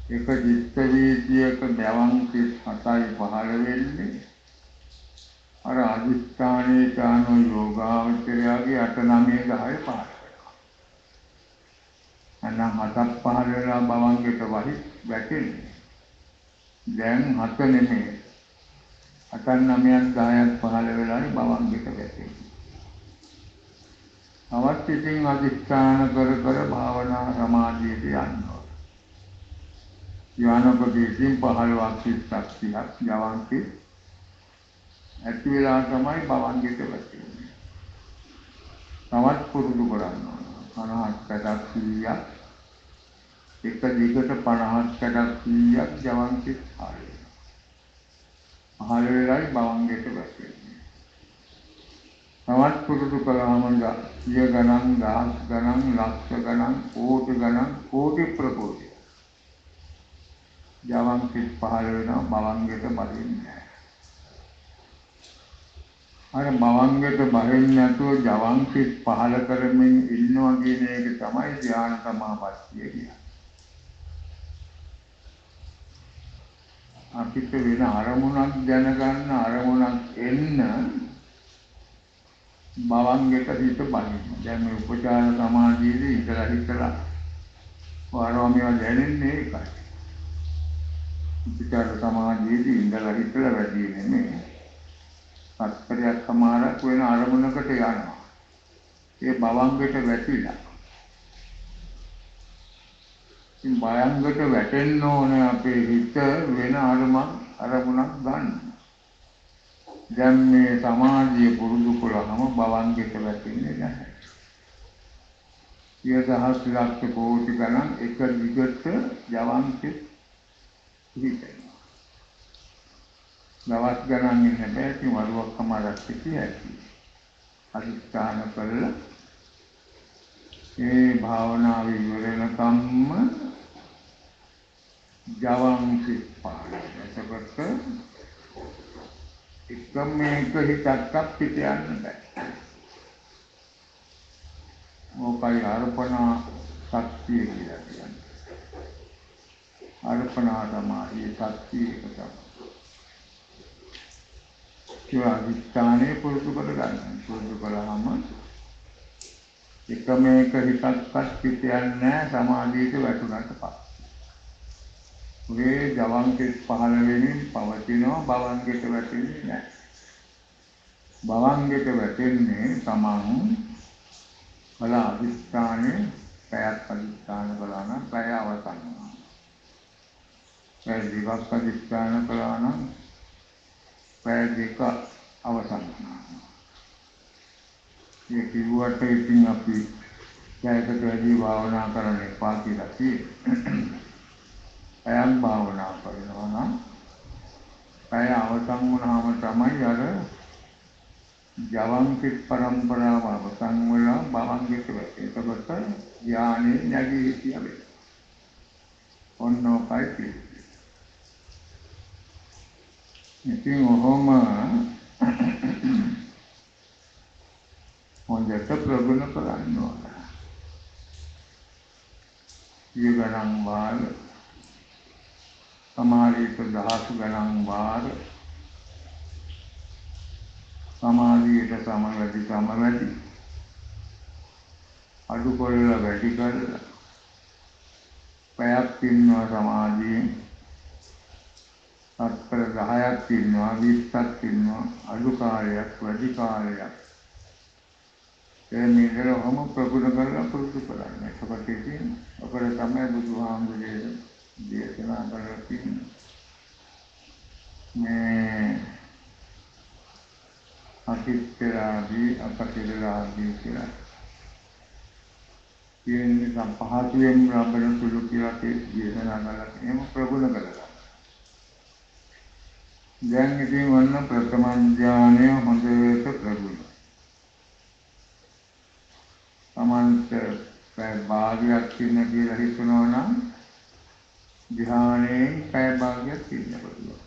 Speaker 1: එක චිත්ත වීතියක ජවන් සිත් 7යි පහළ වෙන්නේ. අර අධිෂ්ඨානයේ ඥාන යෝගාවචරයාගේ 8 9 10 පහළ වෙනවා. අන්න 7ක් පහළ වෙලා භවංගයට වැටෙන්නේ. දැන් 7 නෙමෙයි 8 9ක් 10ක් පහළ වෙලානේ භවංගයට වැටෙන්නේ. තවත් ඉතින් අධිෂ්ඨාන කර කර භාවනා සමාධියට යනවා. ඥානපදීසින් 15ක් සිත්ක් ජවන් සිත් ඇති වෙලා තමයි භවංගයට වැටෙන්නේ. තවත් පුරුදු කරන්න ඕන. 50ක් 100ක් එක දිගට 50ක් 100ක් ජවන් සිත් පහළ වෙලයි භවංගයට වැටෙන්නේ. තවත් පුරුදු කළාම සිය ගණන්, දහස් ගණන්, ලක්ෂ ගණන්, කෝටි ගණන්, කෝටි ප්‍රකෝටි ජවන් සිත් පහළ වෙනවා භවංගයට බහින්නේ. අර භවංගයට බහින්නේ නැතුව ජවන් සිත් පහළ කරමින් ඉන්නවා කියන එක තමයි ධ්‍යාන සමාපත්තිය කියන්නේ. අපිට වෙන අරමුණක් දැනගන්න අරමුණක් එන්න භවංගයට හිත බහින්න. දැන් මේ උපචාර සමාධියේදී ඉඳලා හිතලා වාරෝමිය දැනෙන්නේ ඒකයි. උපචාර සමාධියේදී ඉඳලා හිතලා වැඩි නෙමෙයි. සත්‍යයක් සමාරක් වෙන අරමුණකට යනවා. ඒ භවංගයට වැටිලා. ඉතින් භවංගයට වැටෙන්න ඕනේ අපේ හිත වෙන අරමුණක් ගන්න. දැන් මේ සමාධිය පුරුදු කළාම භවංගයට වැටෙන්නේ නැහැ. සිය දහස් ලක්ෂ කෝටි ගණන් එක දිගට ජවන් සිත් හිතෙනවා. දවස් ගණන් ඉන්න බෑ. ඉතින් වරුවක් සමාදක් සිටියයි. අධිෂ්ඨාන කළා ඒ භාවනාව ඉවරනකම්ම ජවන් සිත් පහළ. එතකොට එකම එක හිතක් පිට යන්න බෑ. මොකයි අර්පණා ශක්තිය කියලා කියන්නේ. අර්පණා තමයි ශක්තිය එක තමයි. ඒ අධිෂ්ඨානය පුරුදු කරගන්න. පුරුදු කළාම එකම එක හිතක්වත් පිට යන්නේ නැහැ සමාධියට වැටුණාට පස්සේ. මේ ජවන් සිත් පහළ වෙමින් පවතිනවා භවංගයට වැටෙන්නේ නැහැ. භවංගයට වැටෙන්නේ තමන් කල අධිෂ්ඨානේ පැයක් අධිෂ්ඨාන කළා නම් පැය අවසන් වෙනවා. පැය දෙකක් අධිෂ්ඨාන කළා නම් පැය දෙක අවසන් වෙනවා. මේ කිව්වට ඉතින් අපි පැයකට වැඩි භාවනා කරන්න එපා කියලා තියෙනවා. පැයක් භාවනා කරනවා නම් පැය අවසන් වුණාම තමයි අර ජවන් සිත් පරම්පරාව අවසන් වෙලා භවංගයට වැටෙන්නේ. එතකොට ඥානෙ නැගී හිටියද ඔන්න ඔකයි තියෙන්නේ. ඉතින් ඔහොම හොඳට ප්‍රගුණ කරන්න ඕන. සිය ගණන් වාර සමාධියට දහස් ගණන් වාර සමාධියට සමවැදි අඩු කරලා වැඩි කරලා පැයක් ඉන්නවා සමාධියෙන් තත්පර 10ක් ඉන්නවා 20ක් ඉන්නවා අඩු කාලයක් වැඩි කාලයක් ඒ නිතරම ප්‍රගුණ කරලා පුරුදු කරන්න. එතකොට ඉතින් ඔකට තමයි බුදුහාමුදුරේ දේශනා කරලා තියෙන්නේ. මේ අතිත්‍යලාභී අපතිරලාභී කියලා කියන්නේ සම්පහාතුයෙන් ලබන සුළු කියලා දේශනා කරලා එහෙම ප්‍රගුණ කරලා. දැන් ඉතින් වන්න ප්‍රථම ඥානය හොඳට ප්‍රගුණ. සමන්ත පැය භාගයක් ඉන්න කියලා හිතනවා නම් ධ්‍යානයෙන් පැය භාගයක් ඉන්න පුළුවන්.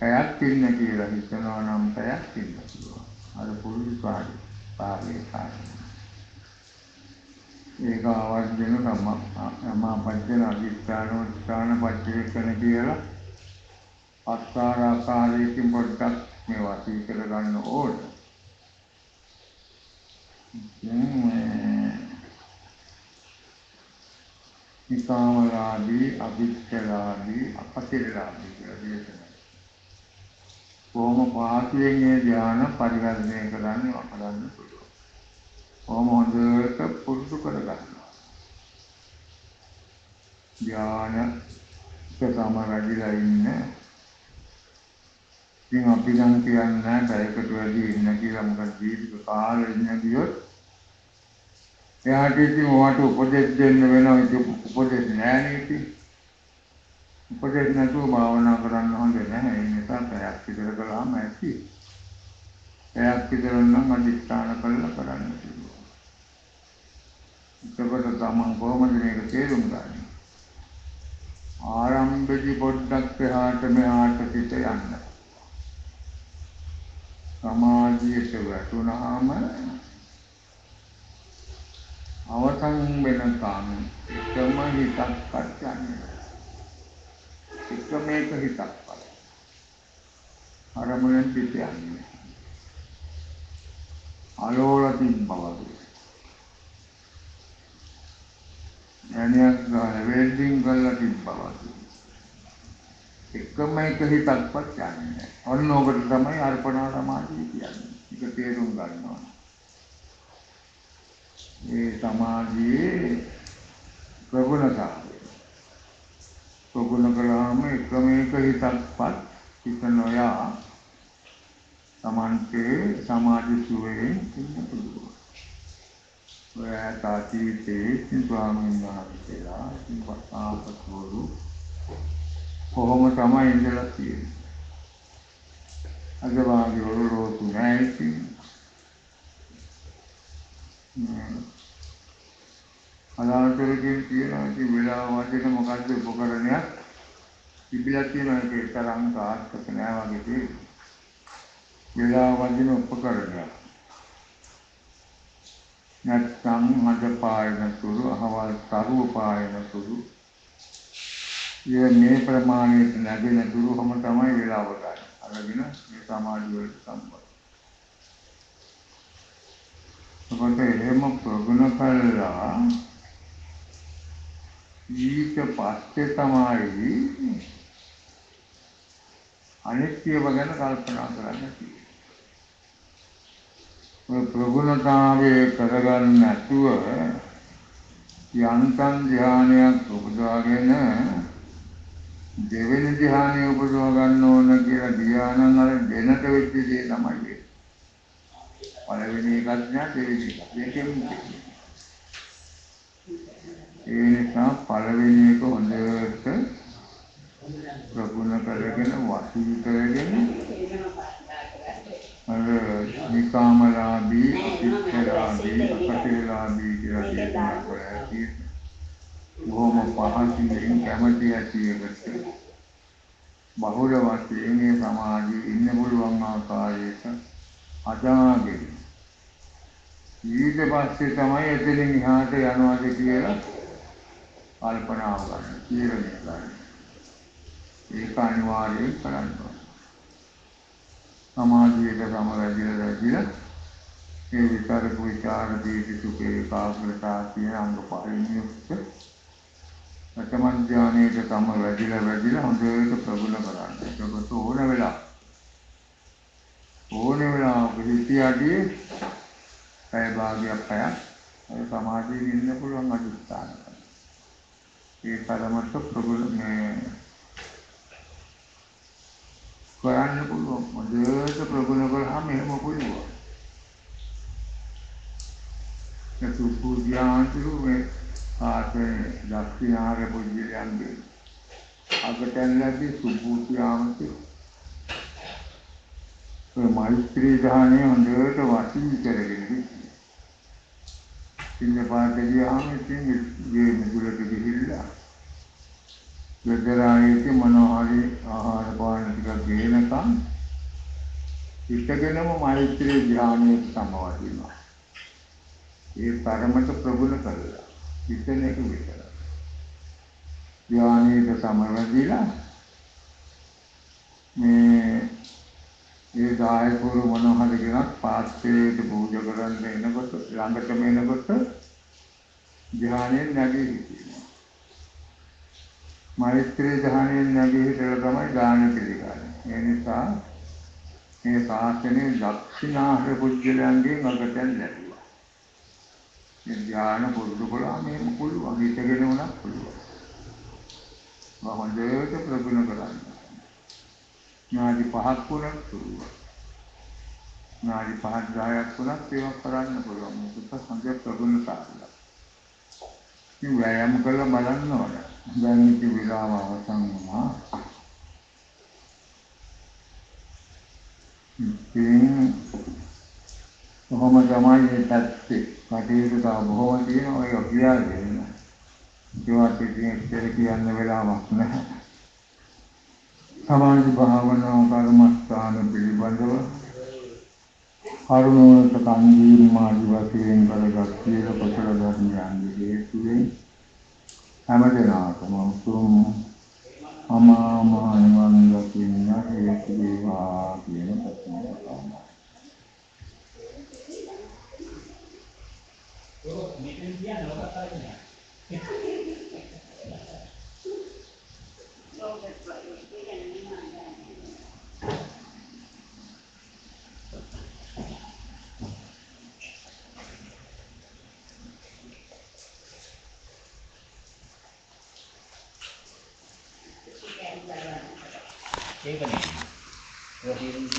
Speaker 1: පැයක් ඉන්න කියලා හිතනවා නම් පැයක් ඉන්න පුළුවන්. අර පුරුදු පාරේ කාර්යය. ඒක අවශ්‍යන සම්මා අධිෂ්ඨාන පච්චේකන කියලා අත්කාරාකාරයෙන් පොඩ්ඩක් මේවා සීකර ගන්න ඕන. නිකාමලාදී අභිෂ්ඨලාදී අපතිරලාදී කියලා දේශනා. කොහොම පහසුවෙන් මේ ධ්‍යාන පරිවර්තනය කරන්නේ අපලන්න පුළුවන්. කොහොම හොඳට පුරුදු කරගන්නවා. ධ්‍යාන සමාධිලා ඉන්න. ඉතින් අපි නම් කියන්නේ බයකට වැඩි ඉන්න කියලා මොකද දීර්ඝ කාලෙ ඉන්න ගියොත් එයාට ඉතින් ඔයාට උපදෙස් දෙන්න වෙනවා. ඉතින් උපදෙස් නැහැ නේ. උපදෙස් නැතුව භාවනා කරන්න හොඳ නැහැ. ඒ නිසා පැයක් විතර කළාම ඇති. පැයක් විතර නම් අධිෂ්ඨාන කරලා කරන්න පුළුවන්. එතකොට තමන් කොහොමද මේක තේරුම් ගන්නේ? ආරම්භදී පොඩ්ඩක් එහාට මෙහාට පිට යන්න. සමාධියට වැටුණාම අවසන් වෙනකම් එකම හිතක්වත් යන්නේ. එකම එක හිතක්වත්. අරමුණෙන් පිට යන්නේ. අලෝල තිබ්බා වගේ. යන්නේක් ගාන වෙල්ඩින් කරලා තිබ්බා වගේ. එකම එක හිතක්වත් යන්නේ. ඔන්න ඔකට තමයි අර්පණා සමාධිය කියන්නේ. ඒක තේරුම් ගන්න ඕන. මේ සමාධියේ ප්‍රගුණතාවය. ප්‍රගුණ කළාම එකම එක හිතක්වත් හිත නොයා තමන්ගේ සමාධි සුවයෙන් ඉන්න පුළුවන්. ඔය තාතීතේ ස්වාමීන් වහන්සේලා ඉන්පස්සාපතෝරු කොහොම තමයි ඉඳලා තියෙන්නේ. අද වාගේ ඔරලෝසු නැහැ ඉතින්. අලාතරකින් තියෙනවා ඉතින් වෙලාව වදින මොකද්ද උපකරණයක් තිබිලා තියෙනවා. ඒක තරම් සාර්ථක නෑ වගේ තියෙනවා. වෙලාව වදින උපකරණයක්. නැත්නම් මඩ පායන සුළු අහවල් තරුව පායන සුළු මේ ප්‍රමාණයට නැගෙන දුරුවම තමයි වෙලාව ගන්න. අරගෙන මේ සමාධිය වලට සම්බන්ධ. ඔබට එහෙම ප්‍රගුණ කළා ඊට පස්සේ තමයි අනිත්‍යව ගැන කල්පනා කරන්න තියෙන්නේ. ඔය ප්‍රගුණතාවයේ කරගන්න නැතුව යන්තම් ධ්‍යානයක් උපදවාගෙන දෙවෙනි ධ්‍යානය උපදවා ගන්න ඕන කියලා ධ්‍යානන් අර දෙනට වෙච්ච දේ තමයි. පළවෙනි එකක් නෑ දෙවෙනි එකක්. දෙකෙන් ඒ නිසා පළවෙනි එක හොඳට ප්‍රගුණ කරගෙන වශී කරගෙන අර නිකාමලාභී අතිත්‍යලාභී අපතිරලාභී කියලා දේශනා කරලා තියෙනවා. බොහොම පහසුවෙන් කැමැති ඇතිවෙකට බහුල වශයෙන් මේ සමාජයේ ඉන්න පුළුවන් ආකාරයට අදාගෙන ඊට පස්සේ තමයි එතනින් එහාට යනවාද කියලා කල්පනා කරන්න තීරණය ගන්න. ඒක අනිවාර්යයෙන් කරන්න ඕන. සමාධියට සමවැදිලා ඒ විතරක විචාර දීටි සුඛේ කාග්‍රතා කියන අංග පහෙන් යුක්ත ප්‍රථම ඥානයට සමවැදිලා හොඳට ප්‍රගුණ කරන්න. ඒකත් ඕන වෙලාවක හිතියදී පැය භාගයක් පැයක් ඒ සමාධියේ ඉන්න පුළුවන් අදිස්ථාන. ඒ තරමට ප්‍රගුණ කරන්න පුළුවන්. මොදේට ප්‍රගුණ කරාම එහෙම පුළුවන්. ඒ සුපුජාන්තිරු මේ ආතේ දක්ෂිනාගේ පුජ්‍යයන්ගේ අගටැන්ලදී සුපුජාන්තිරු ඒ මෛත්‍රී ධානයේ හොඳට වශී කරගෙන ඉන්න පාඩියාම ඉතින් මේ මුලට ගිහිල්ලා වෙදරායේදී මොනවාරි ආහාර පාන ටිකක් ගේනකම් ඉතගෙනම මෛත්‍රී ධානයේ සමවදිනවා. ඒ තරමට ප්‍රගුණ කළා. හිතන එක විතරයි. ධානයේ සමවදිලා මේ දායකවරු මොනවද කියනත් පාත්‍රයට පූජා කරන්න එනකොට ළඟටම එනකොට ධානයෙන් නැගී හිටිනවා. මෛත්‍රී ධානයෙන් නැගී හිටලා තමයි දාන පිළිගන්නේ. ඒ නිසා මේ ශාසනයේ දක්ෂිනාහර පුජ්‍යලයන්ගෙන් අගටෙන් ලැබුවා. මේ ධාන පුරුදු කළා මේක පුළුවන් හිතගෙන උනත් පුළුවන්. හොඳට ප්‍රගුණ කරන්න. නාඩි 5ක් වුණත් පුළුවන්. නාඩි 5ක් 10ක් වුණත් ඒවා කරන්න පුළුවන්. මේක හොඳ ප්‍රගුණ කාර්යයක්. මේ ව්‍යායාම කරලා බලන්න ඕන. දැන් ඉති විරාම අවසන් වුණා. ඉතින් කොහොම තමයි මේ පැත්තේ කටයුතු තා බොහොම තියෙනවා. ඒක කියාගෙන ඒවත් ඉතින් ඉතින් කියන්න වෙලාවක් නැහැ. සමාධි භාවනා කර්මස්ථාන පිළිබඳව කරුණෝත් කන්දීරි මාදි වශයෙන් කරගත් සියලු කුසල ධර්මයන්ගේ හේතුවෙන් හැමදෙනාටම උතුම් අමා මහ නිවන් දකින්න හේතු වේවා කියන ප්‍රතිඥාවයි.
Speaker 2: මේකෙන් කියන්නේ ඔකට තමයි. ඒක නේ.